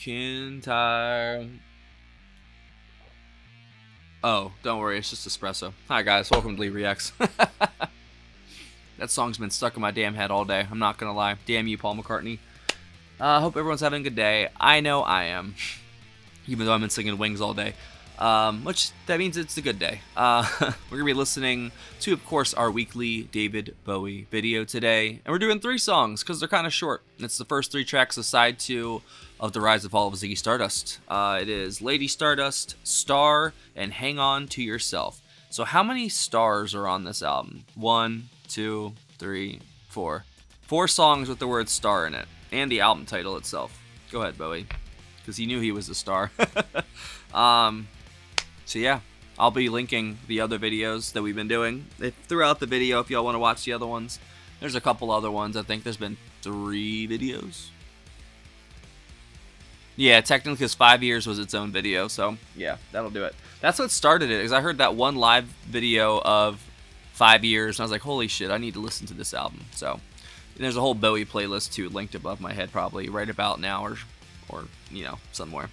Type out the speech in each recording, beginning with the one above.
McIntyre. Oh, don't worry, it's just espresso. Hi guys, welcome to Lee Reacts. That song's been stuck in my damn head all day, I'm not gonna lie. Damn you, Paul McCartney. Hope everyone's having a good day. I know I am. Even though I've been singing Wings all day. Which, that means it's a good day. We're gonna be listening to, of course, our weekly David Bowie video today. And we're doing 3 songs, because they're kind of short. It's the first 3 tracks of side 2 of The Rise and Fall of Ziggy Stardust. It is Lady Stardust, Star, and Hang On To Yourself. So how many stars are on this album? 1, 2, 3, 4. 4 songs with the word star in it. And the album title itself. Go ahead, Bowie. Because he knew he was a star. So yeah, I'll be linking the other videos that we've been doing throughout the video if y'all want to watch the other ones. There's a couple other ones. I think there's been 3 videos. Yeah, technically because 5 years was its own video, so yeah, that'll do it. That's what started it, because I heard that one live video of 5 years, and I was like, holy shit, I need to listen to this album. So there's a whole Bowie playlist too, linked above my head probably right about now, or you know, somewhere.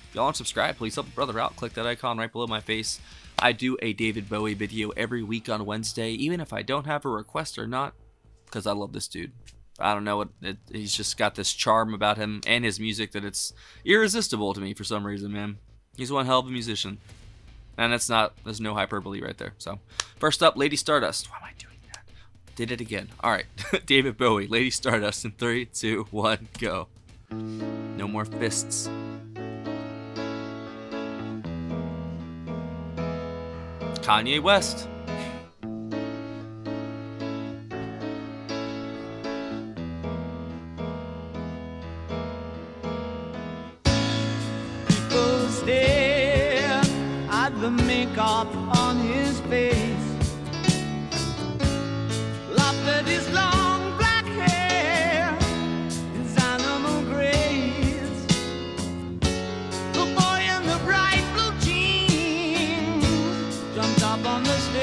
If y'all want to subscribe, please help a brother out. Click that icon right below my face. I do a David Bowie video every week on Wednesday, even if I don't have a request or not, because I love this dude. I don't know what he's just got this charm about him and his music that it's irresistible to me for some reason, man. He's one hell of a musician, and there's no hyperbole right there. So first up, Lady Stardust. Why am I doing that? Did it again. All right, David Bowie, Lady Stardust in 3, 2, 1, go. No more fists. Kanye West. People stare at the makeup on his face, laugh at his long black hair, his animal grace. The boy in the bright blue jeans jumped up on the stage.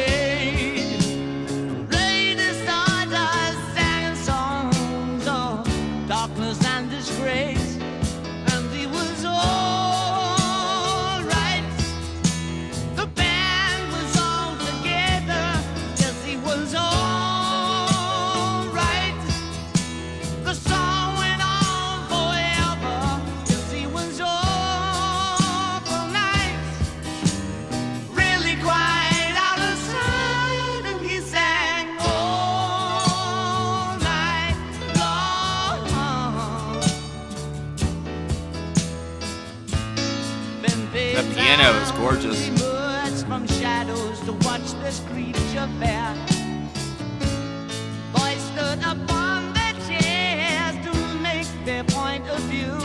Lady Stardust sang songs of darkness and disgrace, and he was all right. The band was all together, yes, he was all right. The song went on forever, yes, he was all for night. Really quite out of sight, and he sang all night long. That piano is gorgeous. Emerged from shadows to watch this creature fair. Boys stood upon their chairs to make their point of view.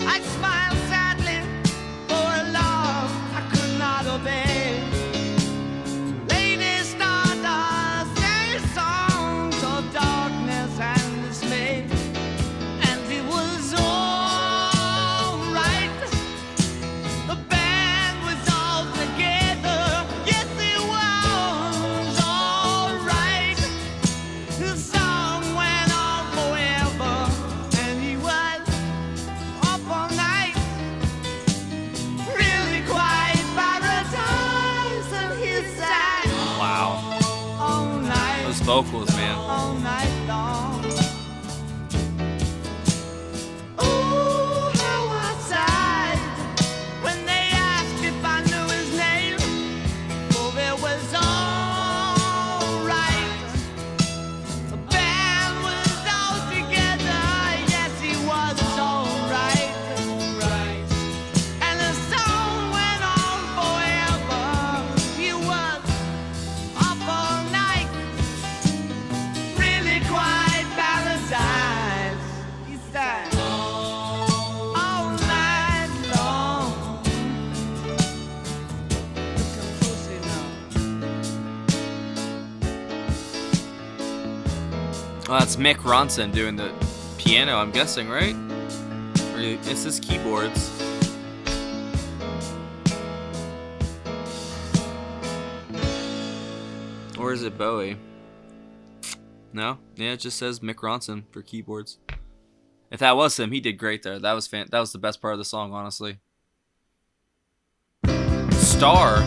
I smiled sadly for a love I could not obey. Lady Stardust sang songs of darkness and dismay, and he was all right. The band was all together, yes, he was all right. His song went on forever, and he was up all night. Really quite paradise, and he sang Wow. all night, Those vocals, man. all night long. Ooh, how I sighed when they asked if I knew his name. Oh, it was all right. The band was all together, yes, he was all right. And the song went on forever. He was up all night. Really quite paradise. He sang all night long. Looking closely now. Oh, that's Mick Ronson doing the piano, I'm guessing, right? Or it's his keyboards. Or is it Bowie? No? Yeah, it just says Mick Ronson for keyboards. If that was him, he did great there. That was that was the best part of the song, honestly. Star.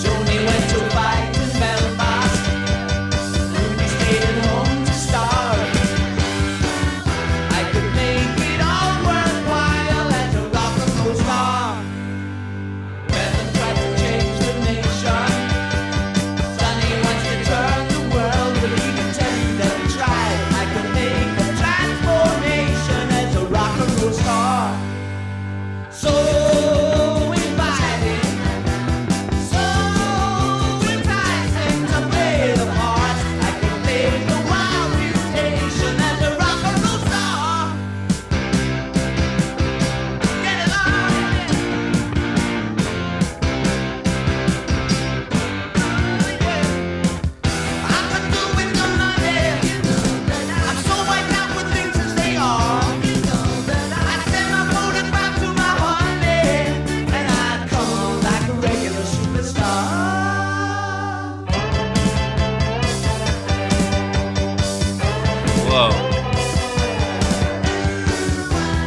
Joni went to fight in Belfast. Ruby stayed at home to starve. I could make it all worthwhile as a rock and roll star. Weather tried to change the nation. Sonny wants to turn the world, but he can tell you that he tried. I could make a transformation as a rock and roll star. So inviting, so enticing to play the part. I could make a wild mutation as a rock and roll star. Get it on, I could do with the money. I'm so wiped out with things as they are. I send my photograph to my honey, and I'd come on like a regular superstar. Whoa.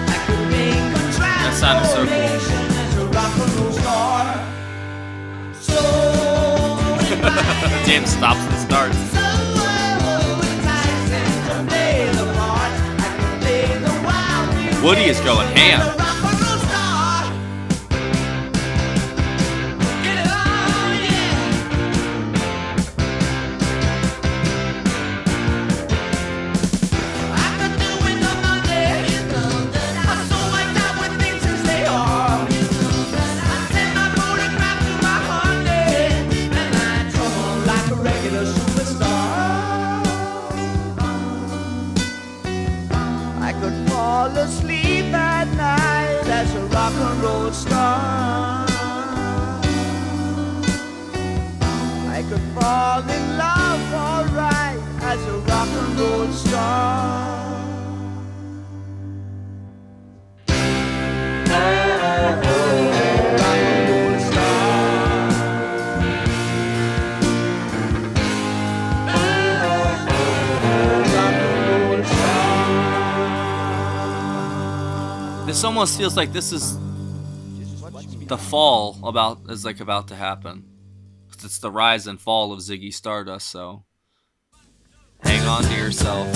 I could make a That sounded so cool. transformation as a rock and roll star. So James stops and starts. so enticing to play the part. I could play the wild mutation Woody is going ham. as a rock and roll star. Get it on, yeah. I could do with the money. I'm so wiped out with things as they are. I send my photograph to my honey, and I come on like a regular superstar. I could fall asleep at night as a rock and roll star. I could fall in love alright as a rock and roll star. Rock and roll star. Rock and roll star. This almost feels like this is the fall about to happen. 'Cause it's the rise and fall of Ziggy Stardust, so hang on to yourself.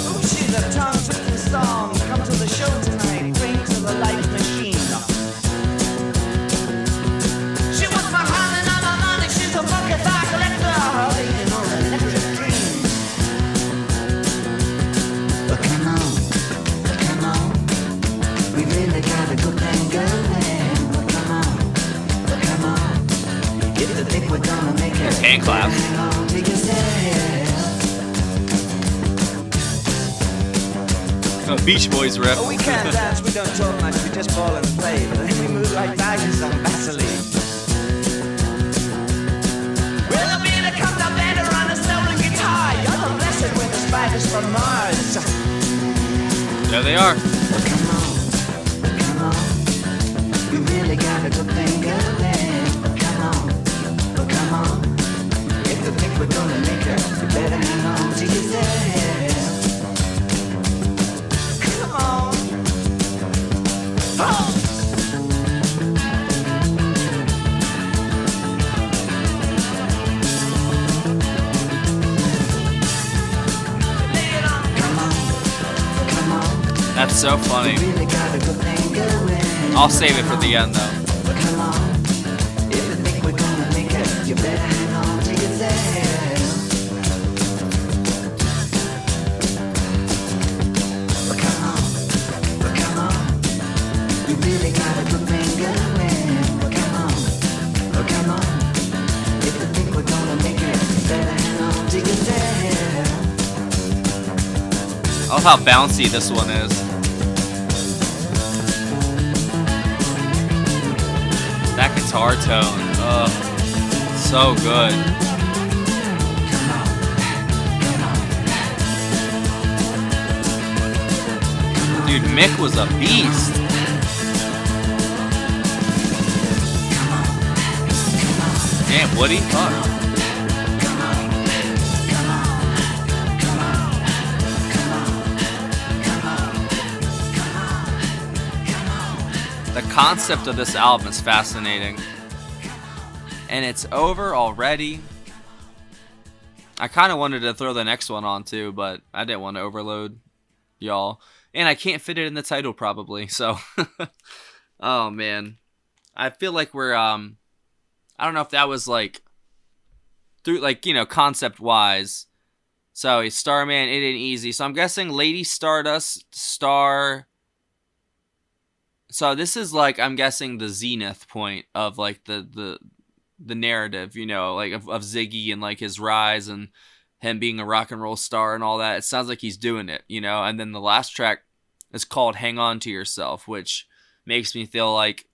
Oh, she's a tongue-twisting song. Come to the show tonight. Bring to the light machine. She wants my hand and all my money. She's a funky thigh collector. Waiting on an electric dream. But come on, we really got a good thing going. But come on, if you think we're gonna make it, Hand claps. hang on to yourself. Beach Boys riff. Oh, we can't dance, we don't talk much, we just ball and play. But then we move like tigers on Vaseline. Well, the beat comes up better on a stolen guitar. You're the blessed with the spiders from Mars. There they are. But come on, we really got a good thing going. But come on, if you think we're gonna make it, you better hang on to yourself. Come on. Oh! Lay it on. Come on, That's so funny. really got a good thing going. I'll save it for the end though. But come on, if you think we're gonna make it, you better hang on to yourself. But come on, we really got a good thing going. But come on, if you think we're gonna make it, you better hang on to yourself. I love how bouncy this one is. That guitar tone, so good. Dude, Mick was a beast. Damn, Woody, fuck. The concept of this album is fascinating. And it's over already. I kind of wanted to throw the next one on too, but I didn't want to overload y'all. And I can't fit it in the title probably, so. Oh, man. I feel like we're, I don't know if that was like, through, like, you know, concept-wise. So, he's Starman, It Ain't Easy. So, I'm guessing Lady Stardust, Star. So, this is like, I'm guessing the zenith point of, like, the narrative, you know, like, of Ziggy and, like, his rise and him being a rock and roll star and all that. It sounds like he's doing it, you know? And then the last track is called Hang On To Yourself, which makes me feel like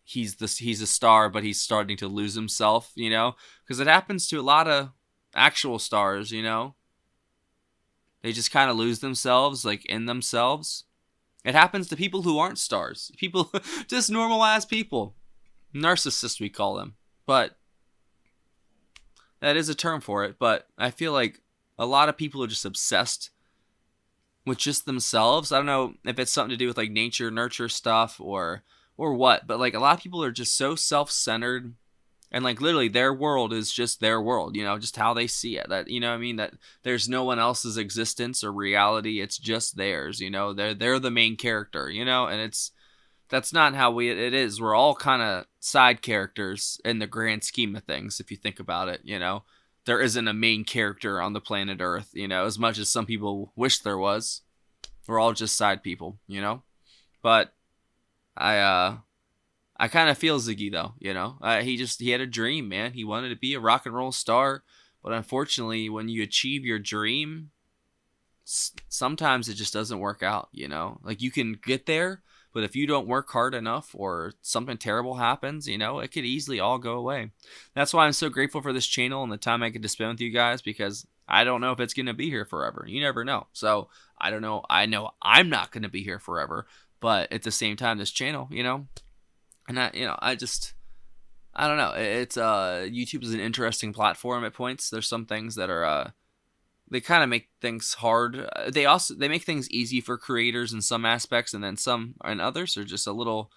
he's a star, but he's starting to lose himself, you know? Because it happens to a lot of actual stars, you know? They just kind of lose themselves, like, in themselves. It happens to people who aren't stars. People, just normal-ass people. Narcissists, we call them. But that is a term for it. But I feel like a lot of people are just obsessed with just themselves. I don't know if it's something to do with, like, nature, nurture stuff, or what. But, like, a lot of people are just so self-centered. And, like, literally, their world is just their world, you know, just how they see it. That, you know what I mean? That there's no one else's existence or reality. It's just theirs, you know? They're the main character, you know? And that's not how it is. We're all kind of side characters in the grand scheme of things, if you think about it, you know? There isn't a main character on the planet Earth, you know? As much as some people wish there was. We're all just side people, you know? But I kind of feel Ziggy, though, you know? He had a dream, man. He wanted to be a rock and roll star. But unfortunately, when you achieve your dream, sometimes it just doesn't work out, you know? Like, you can get there, but if you don't work hard enough or something terrible happens, you know, it could easily all go away. That's why I'm so grateful for this channel and the time I get to spend with you guys, because I don't know if it's going to be here forever. You never know. So, I don't know. I know I'm not going to be here forever. But at the same time, this channel, you know... And I don't know. It's YouTube is an interesting platform at points. There's some things that are they kind of make things hard. They make things easy for creators in some aspects, and then some and others are just a little,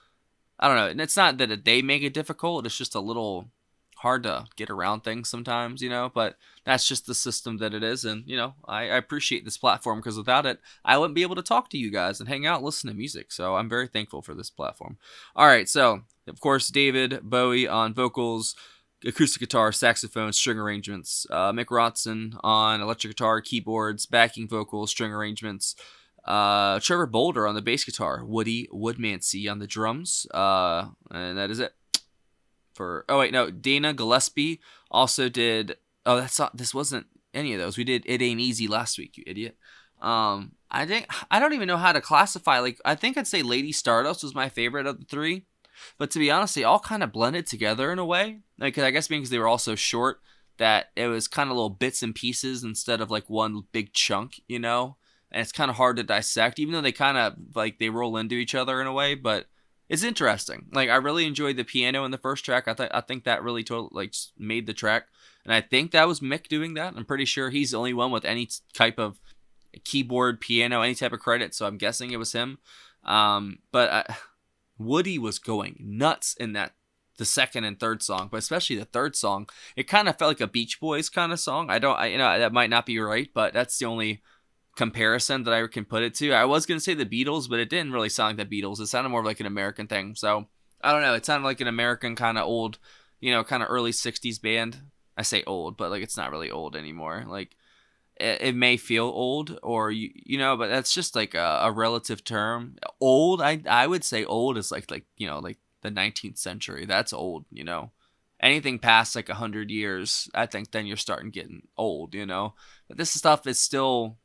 I don't know. And it's not that they make it difficult. It's just a little hard to get around things sometimes, you know. But that's just the system that it is, and you know, I appreciate this platform, because without it, I wouldn't be able to talk to you guys and hang out, listen to music. So I'm very thankful for this platform. All right, so of course, David Bowie on vocals, acoustic guitar, saxophone, string arrangements. Mick Ronson on electric guitar, keyboards, backing vocals, string arrangements. Trevor Bolder on the bass guitar. Woody Woodmansey on the drums. And that is it. Dana Gillespie also did. Oh, this wasn't any of those. We did It Ain't Easy last week, you idiot. I don't even know how to classify. Like, I think I'd say Lady Stardust was my favorite of the three. But to be honest, they all kind of blended together in a way. Like, I guess because they were all so short, that it was kind of little bits and pieces instead of like one big chunk, you know? And it's kind of hard to dissect, even though they kind of, like, they roll into each other in a way. But it's interesting. Like, I really enjoyed the piano in the first track. I think that really made the track. And I think that was Mick doing that. I'm pretty sure he's the only one with any type of keyboard, piano, any type of credit. So I'm guessing it was him. Woody was going nuts in the second and third song, but especially the third song. It kind of felt like a Beach Boys kind of song. That might not be right, but that's the only comparison that I can put it to. I was going to say the Beatles, but it didn't really sound like the Beatles. It sounded more like an American thing. So I don't know. It sounded like an American kind of old, kind of early 60s band. I say old, but like, it's not really old anymore. Like, it may feel old, or but that's just like a relative term. Old, I would say old is like the 19th century. That's old, Anything past like 100 years, I think then you're starting getting old, But this stuff is still,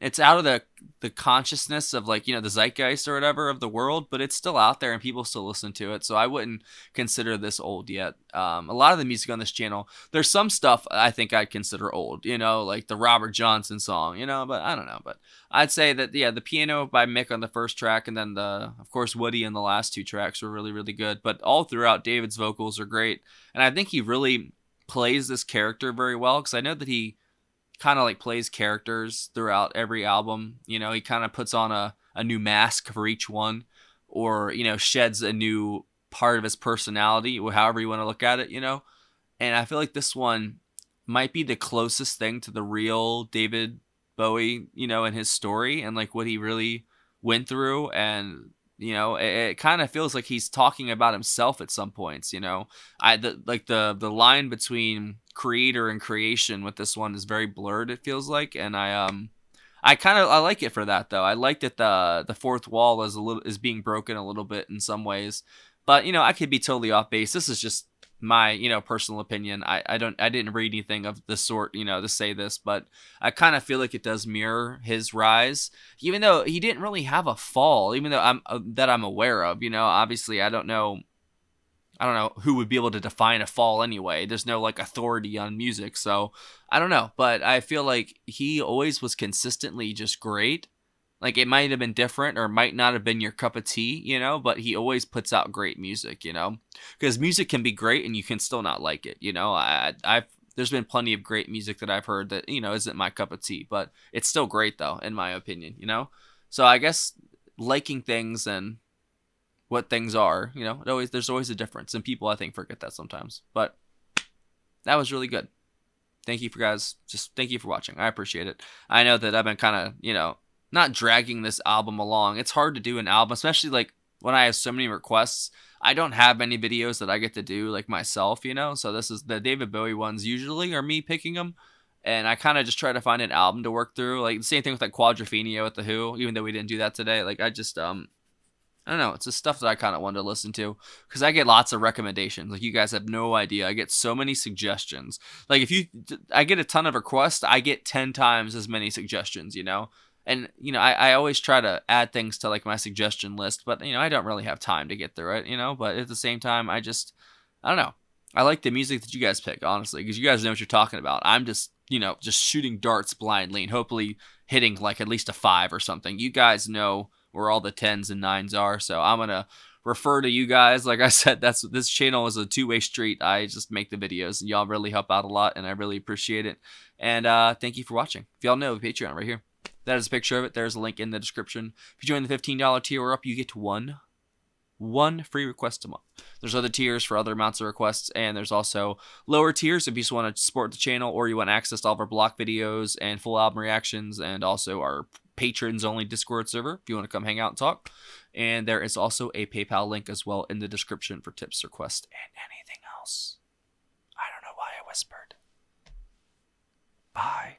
it's out of the consciousness of like, the zeitgeist or whatever of the world, but it's still out there and people still listen to it. So I wouldn't consider this old yet. A lot of the music on this channel, there's some stuff I think I'd consider old, like the Robert Johnson song, but I don't know. But I'd say that, yeah, the piano by Mick on the first track, and then of course, Woody in the last two tracks were really, really good. But all throughout, David's vocals are great. And I think he really plays this character very well, because I know that he kind of like plays characters throughout every album. He kind of puts on a new mask for each one, or, sheds a new part of his personality, or however you want to look at it, And I feel like this one might be the closest thing to the real David Bowie, in his story and like what he really went through. And, it kind of feels like he's talking about himself at some points, the line between creator and creation with this one is very blurred, it feels like. And I like it for that, though. I like that the fourth wall is being broken a little bit in some ways, but I could be totally off base. This is just my personal opinion. I didn't read anything of the sort to say this, but I kind of feel like it does mirror his rise, even though he didn't really have a fall, even though I'm aware of. Obviously I don't know who would be able to define a fall anyway. There's no like authority on music, so I don't know. But I feel like he always was consistently just great. Like, it might have been different or might not have been your cup of tea, but he always puts out great music, because music can be great and you can still not like it. There's been plenty of great music that I've heard that, isn't my cup of tea, but it's still great though, in my opinion, So I guess liking things and what things are, there's always a difference, and people I think forget that sometimes. But that was really good. Thank you for watching. I appreciate it. I know that I've been kind of, not dragging this album along. It's hard to do an album, especially like when I have so many requests. I don't have many videos that I get to do like myself, so this is the David Bowie ones usually are me picking them. And I kind of just try to find an album to work through. Like the same thing with like Quadrophenia with The Who, even though we didn't do that today. Like I just, I don't know. It's the stuff that I kind of wanted to listen to, because I get lots of recommendations. Like, you guys have no idea. I get so many suggestions. Like, I get a ton of requests, I get 10 times as many suggestions, And, I always try to add things to like my suggestion list, but, I don't really have time to get through it, but at the same time, I don't know. I like the music that you guys pick, honestly, because you guys know what you're talking about. I'm just, just shooting darts blindly and hopefully hitting like at least a 5 or something. You guys know where all the 10s and 9s are, so I'm going to refer to you guys. Like I said, this channel is a two-way street. I just make the videos, and y'all really help out a lot, and I really appreciate it. And thank you for watching. If y'all know, Patreon right here. That is a picture of it. There's a link in the description. If you join the $15 tier or up, you get one free request a month. There's other tiers for other amounts of requests, and there's also lower tiers if you just want to support the channel, or you want access to all of our block videos and full album reactions, and also our patrons only Discord server if you want to come hang out and talk. And there is also a PayPal link as well in the description for tips, requests, and anything else. I don't know why I whispered. Bye.